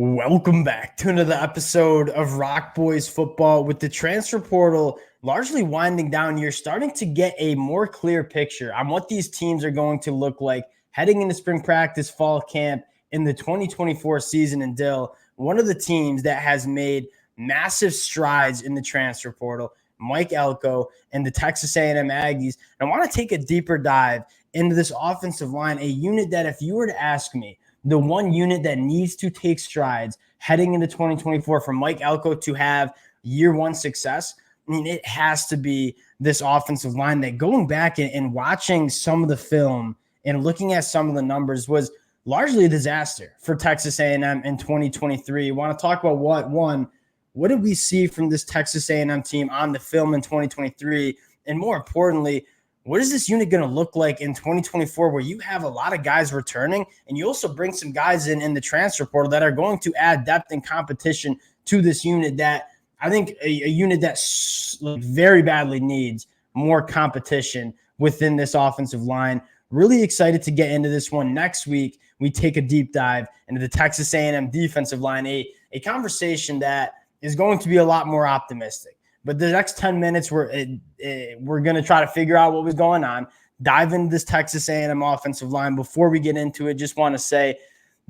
Welcome back to another episode of Rock Boys Football. With the transfer portal largely winding down, you're starting to get a more clear picture on what these teams are going to look like heading into spring practice, fall camp, in the 2024 season. And Dill, one of the teams that has made massive strides in the transfer portal, Mike Elko and the Texas A&M Aggies. And I want to take a deeper dive into this offensive line, a unit that if you were to ask me, the one unit that needs to take strides heading into 2024 for Mike Elko to have year one success, I mean, it has to be this offensive line that going back and watching some of the film and looking at some of the numbers was largely a disaster for Texas A&M in 2023. I want to talk about what did we see from this Texas A&M team on the film in 2023? And more importantly, what is this unit going to look like in 2024 where you have a lot of guys returning and you also bring some guys in the transfer portal that are going to add depth and competition to this unit that I think a unit that very badly needs more competition within this offensive line. Really excited to get into this one. Next week, we take a deep dive into the Texas A&M defensive line, a conversation that is going to be a lot more optimistic. But the next 10 minutes, we're going to try to figure out what was going on, dive into this Texas A&M offensive line. Before we get into it, just want to say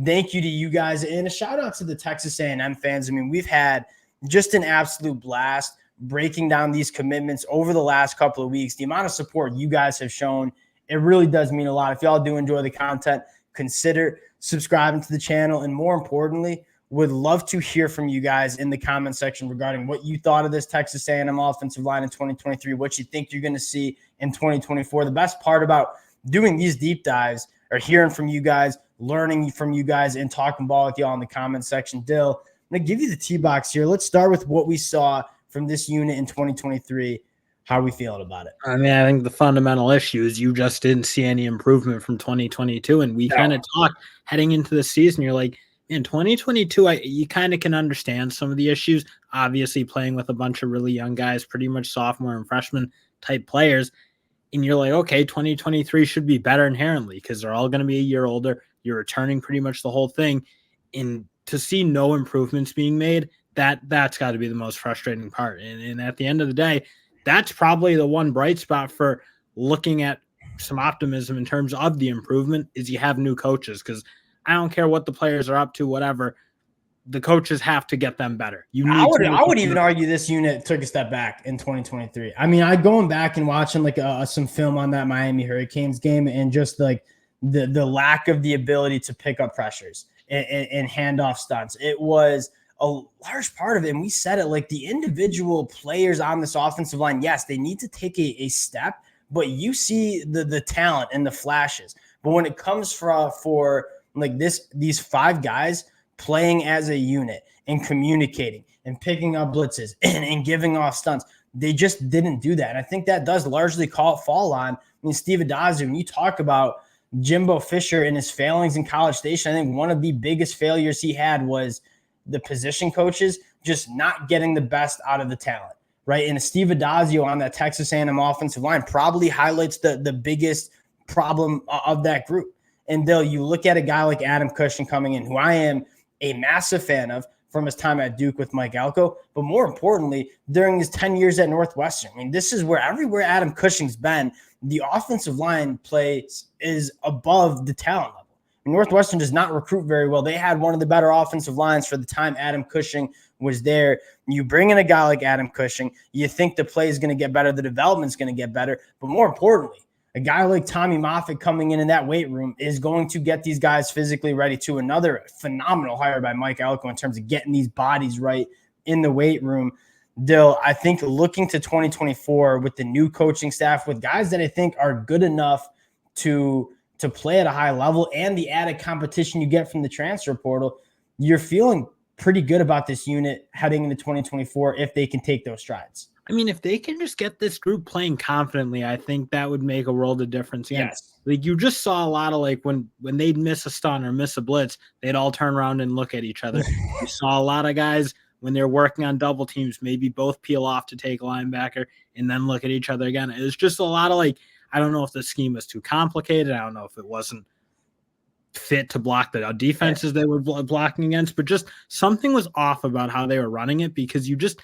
thank you to you guys and a shout out to the Texas A&M fans. I mean, we've had just an absolute blast breaking down these commitments over the last couple of weeks. The amount of support you guys have shown, it really does mean a lot. If y'all do enjoy the content, consider subscribing to the channel. And more importantly, would love to hear from you guys in the comment section regarding what you thought of this Texas A&M offensive line in 2023, what you think you're going to see in 2024. The best part about doing these deep dives are hearing from you guys, learning from you guys, and talking ball with y'all in the comment section. Dill, I'm going to give you the T-box here. Let's start with what we saw from this unit in 2023. How are we feeling about it? I mean, I think the fundamental issue is you just didn't see any improvement from 2022, and we kind of talked heading into the season. You're like, in 2022, you kind of can understand some of the issues. Obviously, playing with a bunch of really young guys, pretty much sophomore and freshman type players. And you're like, okay, 2023 should be better inherently because they're all going to be a year older. You're returning pretty much the whole thing. And to see no improvements being made, that's got to be the most frustrating part. And at the end of the day, that's probably the one bright spot for looking at some optimism in terms of the improvement is you have new coaches, because I don't care what the players are up to, whatever. The coaches have to get them better. I would even argue this unit took a step back in 2023. I mean, going back and watching like some film on that Miami Hurricanes game and just like the lack of the ability to pick up pressures and hand off stunts. It was a large part of it. And we said it, like the individual players on this offensive line, yes, they need to take a step, but you see the talent and the flashes. But when it comes for like these five guys playing as a unit and communicating and picking up blitzes and giving off stunts, they just didn't do that. And I think that does largely fall on, Steve Adazio. When you talk about Jimbo Fisher and his failings in College Station, I think one of the biggest failures he had was the position coaches just not getting the best out of the talent, right? And Steve Adazio on that Texas A&M offensive line probably highlights the biggest problem of that group. And though you look at a guy like Adam Cushing coming in, who I am a massive fan of from his time at Duke with Mike Elko, but more importantly, during his 10 years at Northwestern. I mean, this is where everywhere Adam Cushing's been, the offensive line play is above the talent level. Northwestern does not recruit very well. They had one of the better offensive lines for the time Adam Cushing was there. You bring in a guy like Adam Cushing, you think the play is going to get better, the development's going to get better, but more importantly, a guy like Tommy Moffitt coming in that weight room is going to get these guys physically ready to another phenomenal hire by Mike Elko in terms of getting these bodies right in the weight room. Dill, I think looking to 2024 with the new coaching staff, with guys that I think are good enough to play at a high level and the added competition you get from the transfer portal, you're feeling pretty good about this unit heading into 2024 if they can take those strides. I mean, if they can just get this group playing confidently, I think that would make a world of difference. Yes. Like you just saw a lot of like when they'd miss a stun or miss a blitz, they'd all turn around and look at each other. You saw a lot of guys when they're working on double teams, maybe both peel off to take a linebacker and then look at each other again. It was just a lot of like, I don't know if the scheme was too complicated. I don't know if it wasn't fit to block the defenses they were blocking against, but just something was off about how they were running it, because you just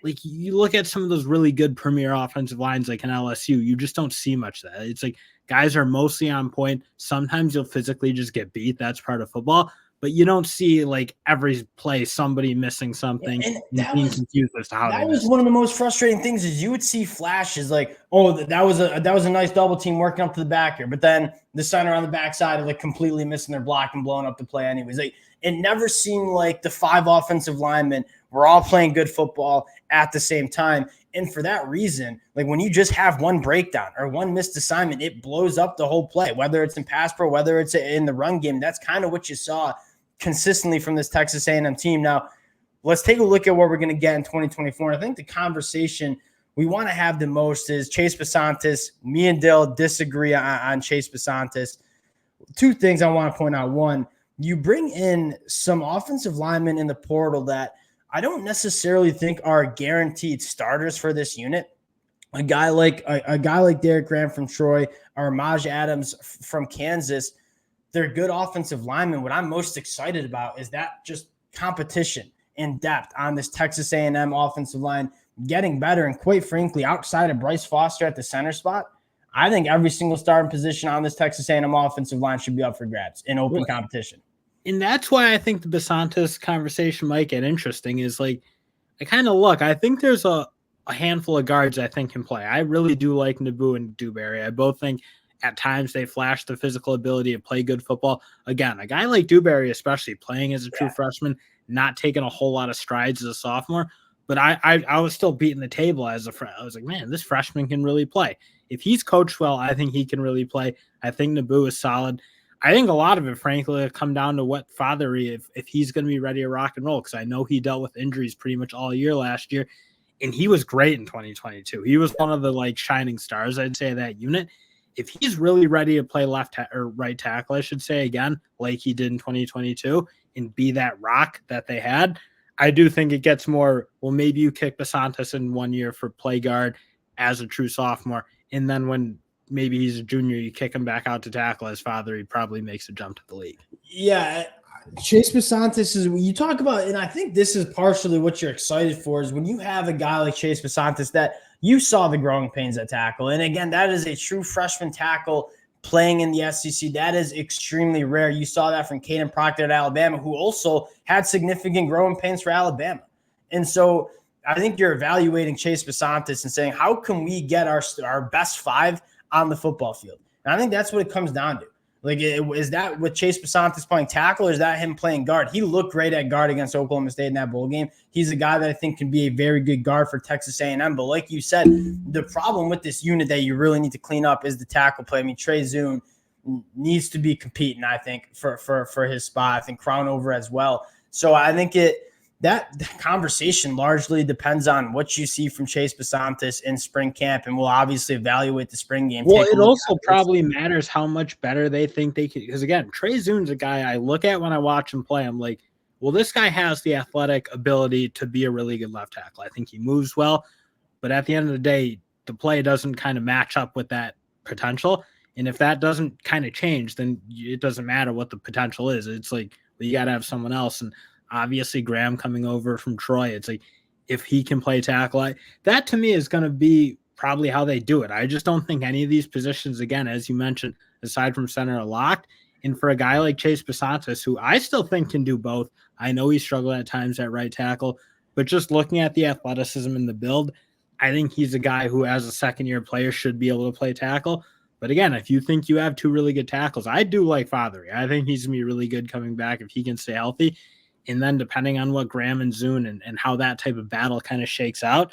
like, you look at some of those really good premier offensive lines like in LSU, you just don't see much of that. It's like guys are mostly on point. Sometimes you'll physically just get beat. That's part of football. But you don't see like every play somebody missing something and being confused as to how that they was missed. one of the most frustrating things is you would see flashes like, oh, that was a nice double team working up to the backer, but then the center on the backside like completely missing their block and blowing up the play anyways. Like it never seemed like the 5 offensive linemen were all playing good football at the same time. And for that reason, like when you just have one breakdown or one missed assignment, it blows up the whole play, whether it's in pass pro, whether it's in the run game. That's kind of what you saw consistently from this Texas A&M team. Now, let's take a look at what we're going to get in 2024. I think the conversation we want to have the most is Chase Bisontis. Me and Dill disagree on Chase Bisontis. 2 things I want to point out. One, you bring in some offensive linemen in the portal that I don't necessarily think are guaranteed starters for this unit. A guy like Derek Graham from Troy or Maj Adams from Kansas, they're good offensive linemen. What I'm most excited about is that just competition and depth on this Texas A&M offensive line getting better. And quite frankly, outside of Bryce Foster at the center spot, I think every single starting position on this Texas A&M offensive line should be up for grabs in open competition. And that's why I think the Bisontis conversation might get interesting is like, I think there's a handful of guards I think can play. I really do like Naboo and Dewberry. I both think at times they flash the physical ability to play good football. Again, a guy like Dewberry, especially playing as a true freshman, not taking a whole lot of strides as a sophomore, but I was still beating the table as a freshman. I was like, man, this freshman can really play. If he's coached well, I think he can really play. I think Naboo is solid. I think a lot of it, frankly, will come down to what Fathery, if he's going to be ready to rock and roll, because I know he dealt with injuries pretty much all year last year, and he was great in 2022. He was one of the like shining stars, I'd say, of that unit. If he's really ready to play left or right tackle, I should say, again, like he did in 2022, and be that rock that they had, I do think it gets more, well, maybe you kick Bisontis in 1 year for play guard as a true sophomore, and then when maybe he's a junior, you kick him back out to tackle as father, he probably makes a jump to the league. Yeah, Chase Bisontis is you talk about, and I think this is partially what you're excited for, is when you have a guy like Chase Bisontis that you saw the growing pains at tackle. And again, that is a true freshman tackle playing in the SEC. That is extremely rare. You saw that from Caden Proctor at Alabama, who also had significant growing pains for Alabama. And so I think you're evaluating Chase Bisontis and saying, how can we get our best 5 on the football field? And I think that's what it comes down to. Like, is that with Chase Bisontis playing tackle, or is that him playing guard? He looked great at guard against Oklahoma State in that bowl game. He's a guy that I think can be a very good guard for Texas A&M. But like you said, the problem with this unit that you really need to clean up is the tackle play. I mean, Trey Zune needs to be competing, I think, for his spot. I think Crownover as well. So I think that conversation largely depends on what you see from Chase Bisontis in spring camp, and we'll obviously evaluate the spring game. Well, it also probably matters how much better they think they can, because again, Trey Zune's a guy I look at when I watch him play. I'm like, well, this guy has the athletic ability to be a really good left tackle. I think he moves well, but at the end of the day, the play doesn't kind of match up with that potential. And if that doesn't kind of change, then it doesn't matter what the potential is. It's like, well, you got to have someone else. And obviously Graham coming over from Troy, it's like, if he can play tackle, that to me is going to be probably how they do it. I just don't think any of these positions, again, as you mentioned, aside from center, are locked. And for a guy like Chase Bisontis, who I still think can do both, I know he struggled at times at right tackle, but just looking at the athleticism in the build, I think he's a guy who, as a second-year player, should be able to play tackle. But again, if you think you have 2 really good tackles, I do like Fathery. I think he's going to be really good coming back if he can stay healthy. And then depending on what Graham and Zune and how that type of battle kind of shakes out,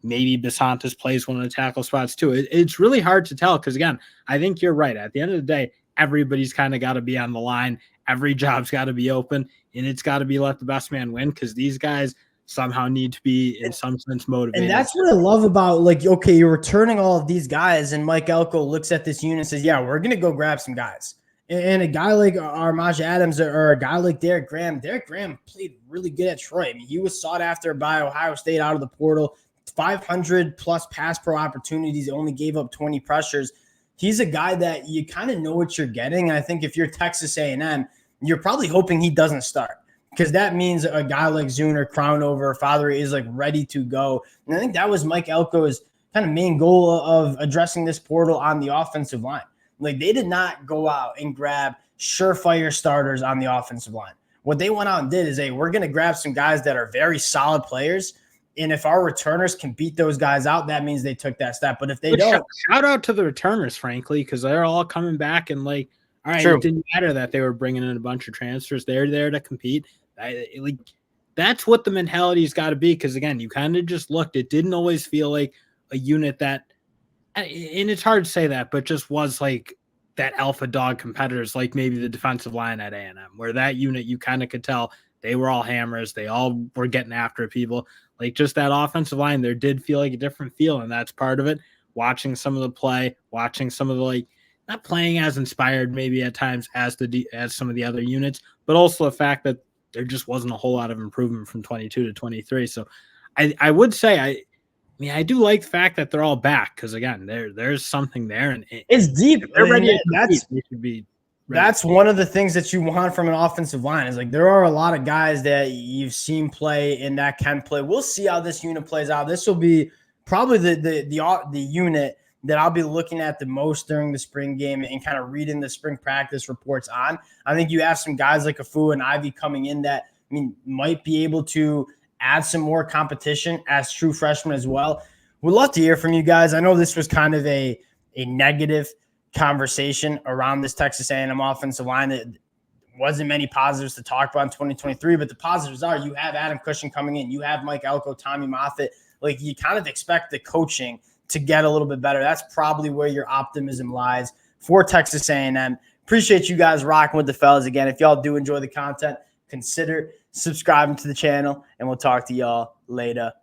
maybe Bisontis plays one of the tackle spots too. It's really hard to tell because, again, I think you're right. At the end of the day, everybody's kind of got to be on the line. Every job's got to be open, and it's got to be let the best man win, because these guys somehow need to be in some sense motivated. And that's what I love about, like, okay, you're returning all of these guys, and Mike Elko looks at this unit and says, yeah, we're going to go grab some guys. And a guy like Maj Adams or a guy like Derek Graham played really good at Troy. I mean, he was sought after by Ohio State out of the portal, 500 plus pass pro opportunities, only gave up 20 pressures. he's a guy that you kind of know what you're getting. And I think if you're Texas A&M, you're probably hoping he doesn't start, because that means a guy like Zuner, Crownover, Father is like ready to go. And I think that was Mike Elko's kind of main goal of addressing this portal on the offensive line. Like, they did not go out and grab surefire starters on the offensive line. What they went out and did is, hey, we're going to grab some guys that are very solid players. And if our returners can beat those guys out, that means they took that step. But if they don't, shout out to the returners, frankly, because they're all coming back and like, all right, It didn't matter that they were bringing in a bunch of transfers. They're there to compete. That's what the mentality's got to be. Because again, you kind of just looked. It didn't always feel like a unit that, and it's hard to say that, but just was like that alpha dog competitors, like maybe the defensive line at A&M, where that unit you kind of could tell they were all hammers. They all were getting after people. Like, just that offensive line, there did feel like a different feel, and that's part of it. Watching some of the play, watching some of the, like, not playing as inspired maybe at times as some of the other units, but also the fact that there just wasn't a whole lot of improvement from 22 to 23. So I would say I do like the fact that they're all back, because again, there's something there, and it's deep. They're ready. They should be. That's one of the things that you want from an offensive line, is like, there are a lot of guys that you've seen play and that can play. We'll see how this unit plays out. This will be probably the unit that I'll be looking at the most during the spring game and kind of reading the spring practice reports on. I think you have some guys like Afu and Ivy coming in that, might be able to add some more competition as true freshmen as well. We'd love to hear from you guys. I know this was kind of a negative conversation around this Texas A&M offensive line. It wasn't many positives to talk about in 2023, but the positives are you have Adam Cushing coming in. You have Mike Elko, Tommy Moffitt. Like, you kind of expect the coaching to get a little bit better. That's probably where your optimism lies for Texas A&M. Appreciate you guys rocking with the fellas again. If y'all do enjoy the content, consider subscribing to the channel, and we'll talk to y'all later.